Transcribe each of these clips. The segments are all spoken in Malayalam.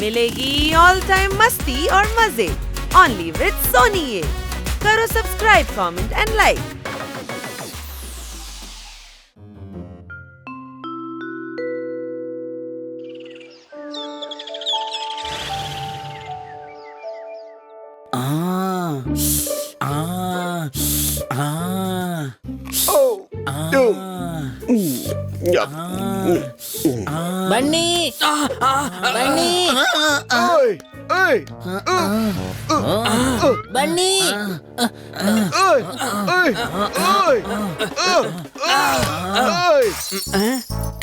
मिलेगी ऑल टाइम मस्ती और मजे ओनली विद सोनी ये। करो सब्सक्राइब, कमेंट एंड लाइक। बन्नी बन्नी बन्नी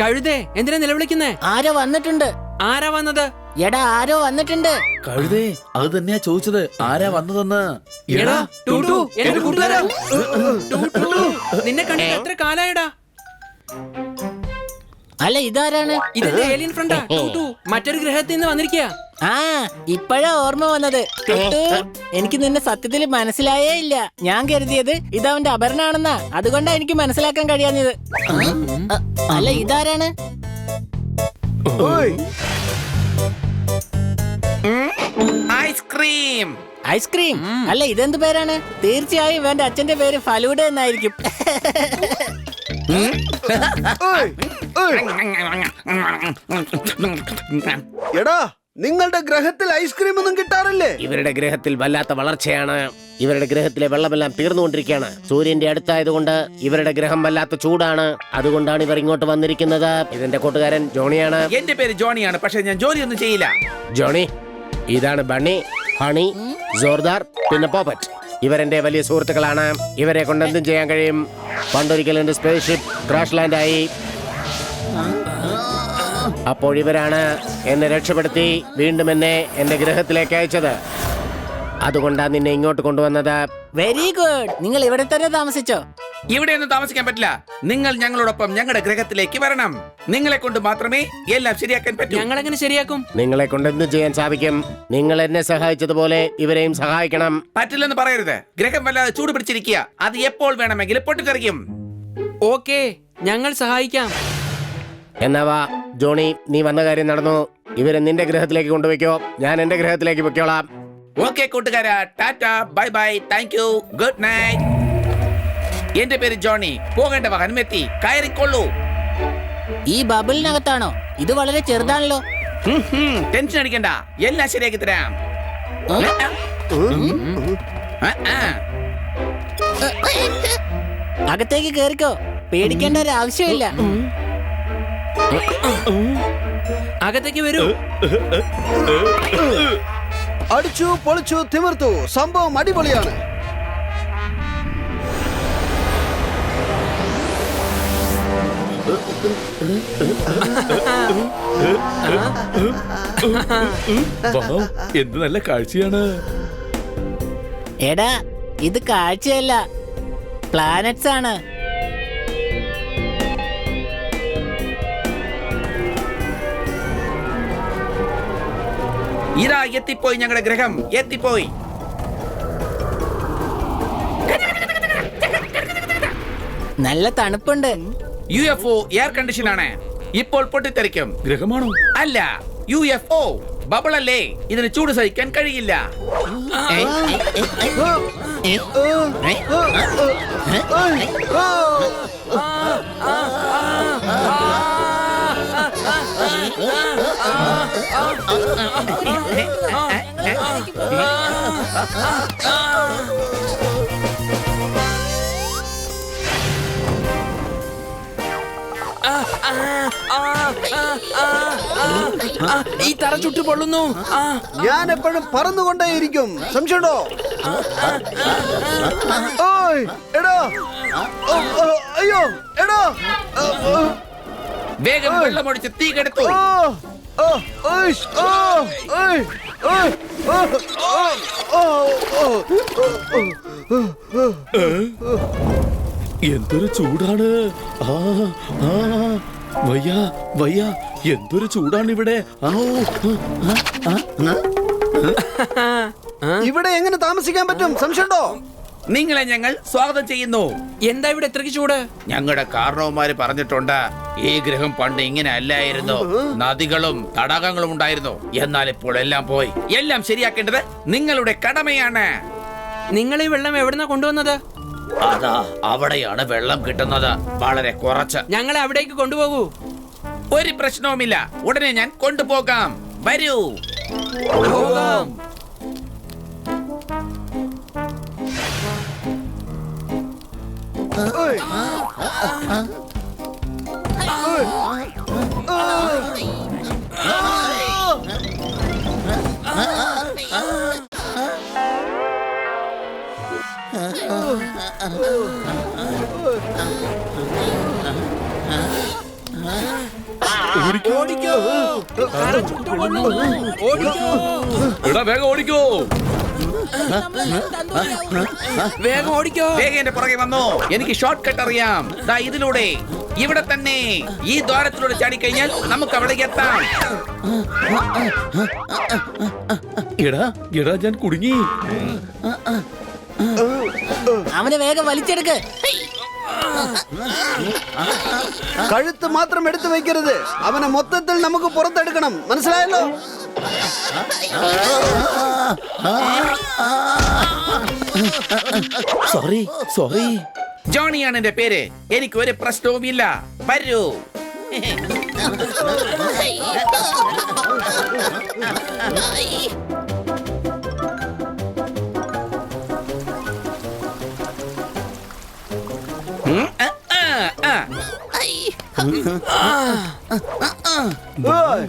കഴുതേ എന്തിനാ നിലവിളിക്കുന്നേ? ആരോ വന്നിട്ടുണ്ട്. ആരാ വന്നത്? എടാ ആരോ വന്നിട്ടുണ്ട്. കഴുതേ അത് തന്നെയാ ചോദിച്ചത്, ആരാ വന്നതെന്ന്. എടാ ടൂട്ടു, എന്റെ കൂട്ടുകാരാ. ടൂട്ടു, നിന്നെ കണ്ടിട്ട് എത്ര കാലായടാ? അല്ല ഇതാരാണ്? ഇതെന്റെ ഏലിയൻ ഫ്രണ്ടാ ടൂട്ടു. മറ്റൊരു ഗ്രഹത്തിൽ നിന്ന് വന്നിരിക്കുക. ആ ഇപ്പോഴാ ഓർമ്മ വന്നത്. ടുട്ടു, എനിക്ക് നിന്നെ സത്യത്തിൽ മനസ്സിലായേ ഇല്ല. ഞാൻ കരുതിയത് ഇതവന്റെ അപരനാണെന്നാ. അതുകൊണ്ടാ എനിക്ക് മനസ്സിലാക്കാൻ കഴിയാഞ്ഞത്. അല്ല ഇതാരാണ്? ഐസ്ക്രീം. ഐസ്ക്രീം? അല്ല ഇതെന്ത് പേരാണ്? തീർച്ചയായും ഇവന്റെ അച്ഛന്റെ പേര് ഫലൂഡ എന്നായിരിക്കും. എടാ, നിങ്ങളുടെ ഗ്രഹത്തിൽ ഐസ്ക്രീം ഒന്നും കിട്ടാറില്ലേ? ഇവരുടെ ഗ്രഹത്തിൽ വല്ലാത്ത വളർച്ചയാണ്. ഇവരുടെ ഗ്രഹത്തിലെ വെള്ളമെല്ലാം തീർന്നുകൊണ്ടിരിക്കുകയാണ്. സൂര്യന്റെ അടുത്തായതുകൊണ്ട് ഇവരുടെ ഗ്രഹം വല്ലാത്ത ചൂടാണ്. അതുകൊണ്ടാണ് ഇവർ ഇങ്ങോട്ട് വന്നിരിക്കുന്നത്. ഇതിന്റെ കൂട്ടുകാരൻ ജോണിയാണ്. എന്റെ പേര് ജോണിയാണ്, പക്ഷെ ഞാൻ ജോലിയൊന്നും ചെയ്യില്ല. ജോണി, ഇതാണ് ബണ്ണി, ഹണി, ജോർദാർ, പിന്നെ പോപ്പറ്റ്. ഇവരെന്റെ വലിയ സുഹൃത്തുക്കളാണ്. ഇവരെ കൊണ്ട് എന്തും ചെയ്യാൻ കഴിയും. പണ്ടൊരിക്കൽ എന്റെ സ്പേസ് ഷിപ്പ് ക്രാഷ് ലാൻഡായി. അപ്പോൾ ഇവരാണ് എന്നെ രക്ഷപ്പെടുത്തി വീണ്ടും എന്നെ എന്റെ ഗ്രഹത്തിലേക്ക് അയച്ചത്. അതുകൊണ്ടാണ് നിന്നെ ഇങ്ങോട്ട് കൊണ്ടുവന്നത്. Very good. നിങ്ങൾ ഇവിടെ തന്നെ താമസിച്ചോ? ഇവിടെ ഒന്നും താമസിക്കാൻ പറ്റില്ല. നിങ്ങൾ ഞങ്ങളോടൊപ്പം ഞങ്ങളുടെ ഗ്രഹത്തിലേക്ക് വരണം. നിങ്ങളെ കൊണ്ട് മാത്രമേ എല്ലാം ശരിയാക്കാൻ പറ്റൂ. ഞങ്ങൾ എങ്ങനെ ശരിയാക്കും? നിങ്ങളെ കൊണ്ട് എന്തും ചെയ്യാൻ സാധിക്കും. നിങ്ങൾ എന്നെ സഹായിച്ചതുപോലെ ഇവരെയും സഹായിക്കണം. പറ്റില്ലെന്ന് പറയരുത്. ഗ്രഹം വല്ലാതെ ചൂട് പിടിച്ചിരിക്കുക. അത് എപ്പോൾ വേണമെങ്കിലും പൊട്ടിത്തെറിക്കും. ഓക്കേ, ഞങ്ങൾ സഹായിക്കാം. എന്നാ വാ ജോണി, നീ വന്ന കാര്യം നടന്നു. ഇവരെ നിന്റെ ഗ്രഹത്തിലേക്ക് കൊണ്ടുവയ്ക്കോ, ഞാൻ എന്റെ ഗ്രഹത്തിലേക്ക് പൊയ്ക്കോളാം. ഓക്കെ കൂട്ടുകാരാ, Tata, bye bye, thank you, good night. എന്റെ പേര് ജോണി. പോകേണ്ട വാഹനമെത്തി, കയറിക്കൊള്ളൂ. ഈ ബബിളിനകത്താണോ? ഇത് വളരെ ചെറുതാണല്ലോ. ടെൻഷൻ അടിക്കണ്ട, എല്ലാം ശരിയാക്കി തരാം. അകത്തേക്ക് കേറിക്കോ, പേടിക്കേണ്ട ഒരു ആവശ്യമില്ല. അകത്തേക്ക് വരൂ. അടിച്ചു പൊളിച്ചു തിമിർത്തു. സംഭവം അടിപൊളിയാണ്. എന്ത് നല്ല കാഴ്ചയാണ്. എടാ ഇത് കാഴ്ചയല്ല, പ്ലാനറ്റ്സ് ആണ്. ഇതാ എത്തിപ്പോയി, ഞങ്ങളുടെ ഗ്രഹം എത്തിപ്പോയി. നല്ല തണുപ്പുണ്ട്. UFO എയർ കണ്ടീഷൻ ആണ്. ഇപ്പോൾ പൊട്ടിത്തെറിക്കും. ഗ്രഹമാണോ? അല്ല, UFO ബബിൾ അല്ലേ, ഇതിന് ചൂട് സഹിക്കാൻ കഴിയില്ല. ഈ തറ ചുട്ടു പൊള്ളുന്നു. ഞാൻ എപ്പോഴും പറന്നുകൊണ്ടേയിരിക്കും, സംശയമുണ്ടോ? ഓയ് എടാ, അയ്യോ എടാ, വേഗം വെള്ളമൊഴിച്ച് തീ കെടുത്തു. എന്തൊരു ചൂടാണ്. വയ്യ വയ്യ, എന്തൊരു ചൂടാണ് ഇവിടെ. ഇവിടെ എങ്ങനെ താമസിക്കാൻ പറ്റും, സംശയമുണ്ടോ? നിങ്ങളെ ഞങ്ങൾ സ്വാഗതം ചെയ്യുന്നു. എന്താ ഇവിടെ എത്രയ്ക്ക് ചൂട്? ഞങ്ങളുടെ കാരണവന്മാര് പറഞ്ഞിട്ടുണ്ട് ഈ ഗ്രഹം പണ്ട് ഇങ്ങനെ അല്ലായിരുന്നു. നദികളും തടാകങ്ങളും ഉണ്ടായിരുന്നു. എന്നാൽ ഇപ്പോൾ എല്ലാം പോയി. എല്ലാം ശരിയാക്കേണ്ടത് നിങ്ങളുടെ കടമയാണ്. നിങ്ങൾ ഈ വെള്ളം എവിടുന്നാ കൊണ്ടുവന്നത്? അതാ അവിടെയാണ് വെള്ളം കിട്ടുന്നത്, വളരെ കുറച്ച്. ഞങ്ങളെ അവിടേക്ക് കൊണ്ടുപോകൂ. ഒരു പ്രശ്നവുമില്ല, ഉടനെ ഞാൻ കൊണ്ടുപോകാം. വരൂ. പോകാം. ഓടിക്കോ. എടാ വേഗം ഓടിക്കോ. വേഗം ഓടിക്കോ. വേഗം എന്റെ പുറകെ വന്നോ. എനിക്ക് ഷോർട്ട് കട്ട് അറിയാം. ദാ ഇതിലൂടെ, ഇവിടെ തന്നെ ഈ ദ്വാരത്തിലൂടെ ചാടിക്കഴിഞ്ഞാൽ നമുക്ക് അവിടേക്ക് എത്താം. എടാ ഞാൻ കുടുങ്ങി. അവനെ വേഗം വലിച്ചെടുക്ക്. കഴുത്ത് മാത്രം എടുത്തു വെക്കരുത്, അവനെ മൊത്തത്തിൽ നമുക്ക് പുറത്തെടുക്കണം. മനസ്സിലായല്ലോ? സോറി. ജോണിയാണ് എന്റെ പേര്. എനിക്ക് ഒരു പ്രശ്നവുമില്ല. വരൂ. ഓയ്.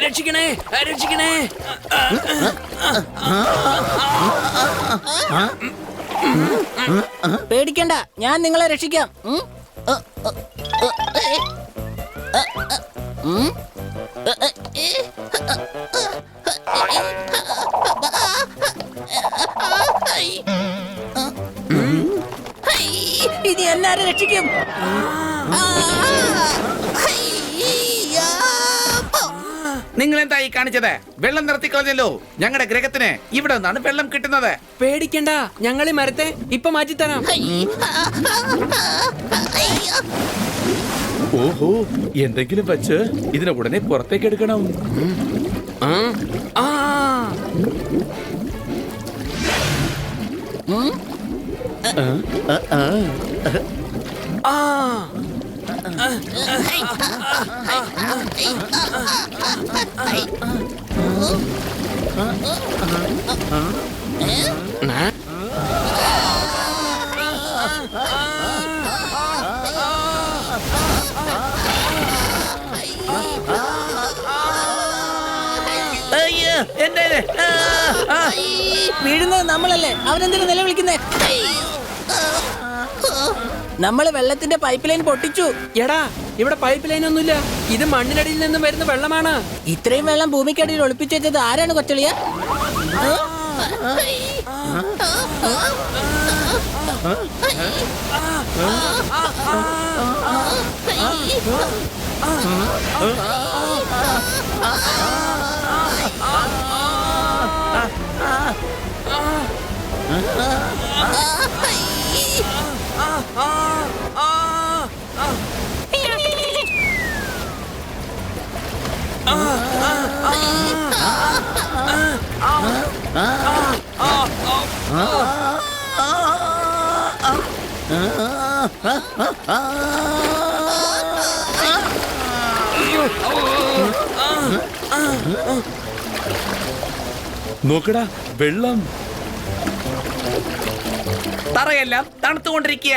രക്ഷിക്കണേ, രക്ഷിക്കണേ. പേടിക്കണ്ട, ഞാൻ നിങ്ങളെ രക്ഷിക്കാം. ഇനി എന്നാരെ രക്ഷിക്കും? നിങ്ങൾ എന്തായി കാണിച്ചത്? വെള്ളം നിർത്തിക്കളഞ്ഞല്ലോ. ഞങ്ങളുടെ ഗ്രഹത്തിന് ഇവിടെ നിന്നാണ് വെള്ളം കിട്ടുന്നത്. പേടിക്കണ്ട, ഞങ്ങൾ ഈ മരത്തെ ഇപ്പൊ മാറ്റിത്തരാം. ഓഹോ, എന്തെങ്കിലും വെച്ച് ഇതിനെ ഉടനെ പുറത്തേക്ക് എടുക്കണം. ആ ആ വീഴുന്നത് നമ്മളല്ലേ? അവനെന്തിനു നിലവിളിക്കുന്നേ? നമ്മള് വെള്ളത്തിന്റെ പൈപ്പ് ലൈൻ പൊട്ടിച്ചു. എടാ, ഇവിടെ പൈപ്പ് ലൈൻ ഒന്നുമില്ല. ഇത് മണ്ണിനടിയിൽ നിന്നും വരുന്ന വെള്ളമാണ്. ഇത്രയും വെള്ളം ഭൂമിക്കടിയിൽ ഒളിപ്പിച്ചു വെച്ചത് ആരാണ് കൊച്ചളിയ? നോക്കടാ, വെള്ളം. തറയെല്ലാം തണുത്തുകൊണ്ടിരിക്കുക.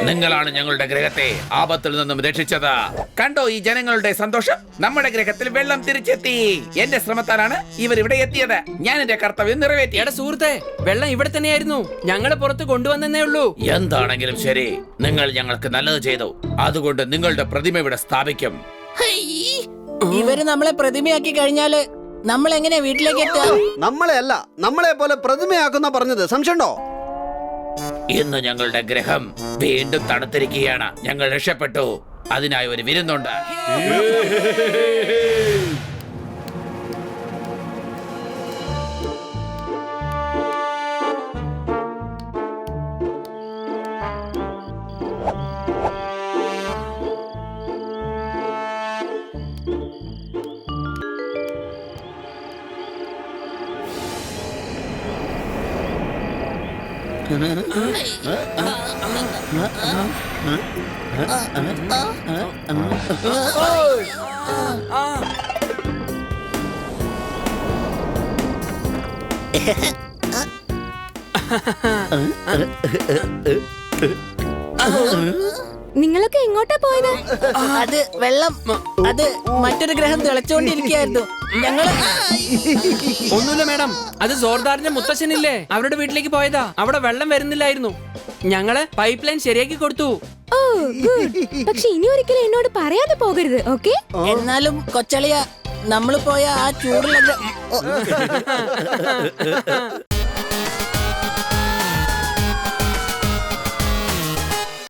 നിങ്ങളാണ് ഞങ്ങളുടെ ഗ്രഹത്തെ ആപത്തിൽ നിന്നും രക്ഷിച്ചത്. കണ്ടോ ഈ ജനങ്ങളുടെ സന്തോഷം? നമ്മുടെ ഗ്രഹത്തിൽ വെള്ളം തിരിച്ചെത്തി. എന്റെ ശ്രമത്താലാണ് ഇവർ ഇവിടെ എത്തിയത്. ഞാൻ എന്റെ കർത്തവ്യം നിറവേറ്റി. എടാ സുഹൃത്തെ, വെള്ളം ഇവിടെ തന്നെയായിരുന്നു. ഞങ്ങളെ പുറത്ത് കൊണ്ടുവന്നേ ഉള്ളൂ. എന്താണെങ്കിലും ശരി, നിങ്ങൾ ഞങ്ങൾക്ക് നല്ലത് ചെയ്തു. അതുകൊണ്ട് നിങ്ങളുടെ പ്രതിമ ഇവിടെ സ്ഥാപിക്കും. ഇവര് നമ്മളെ പ്രതിമയാക്കി കഴിഞ്ഞാല് നമ്മൾ എങ്ങനെയാ വീട്ടിലേക്ക് എത്തുക? നമ്മളെ അല്ല, നമ്മളെ പോലെ പ്രതിമയാക്കുന്ന പറഞ്ഞത്. സംശയമുണ്ടോ? ഇന്ന് ഞങ്ങളുടെ ഗ്രഹം വീണ്ടും തണുത്തിരിക്കുകയാണ്. ഞങ്ങൾ രക്ഷപ്പെട്ടു. അതിനായി ഒരു വിരുന്നുണ്ട്. നിങ്ങളൊക്കെ എങ്ങോട്ടാ പോയത്? അത് വെള്ളം, അത് മറ്റൊരു ഗ്രഹം തിളച്ചുകൊണ്ടിരിക്കുകയായിരുന്നു. ഞങ്ങള് ഒന്നുമില്ല മാഡം, അത് സോർദാറിന്റെ മുത്തശ്ശനില്ലേ, അവരുടെ വീട്ടിലേക്ക് പോയതാ. അവിടെ വെള്ളം വരുന്നില്ലായിരുന്നു. ഞങ്ങള് പൈപ്പ് ലൈൻ ശരിയാക്കി കൊടുത്തു. ഓ ഗുഡ്. പക്ഷെ ഇനി ഒരിക്കലും എന്നോട് പറയാതെ പോകരുത്, ഓക്കെ? എന്നാലും കൊച്ചളിയ, നമ്മള് പോയ ആ ചൂടുള്ള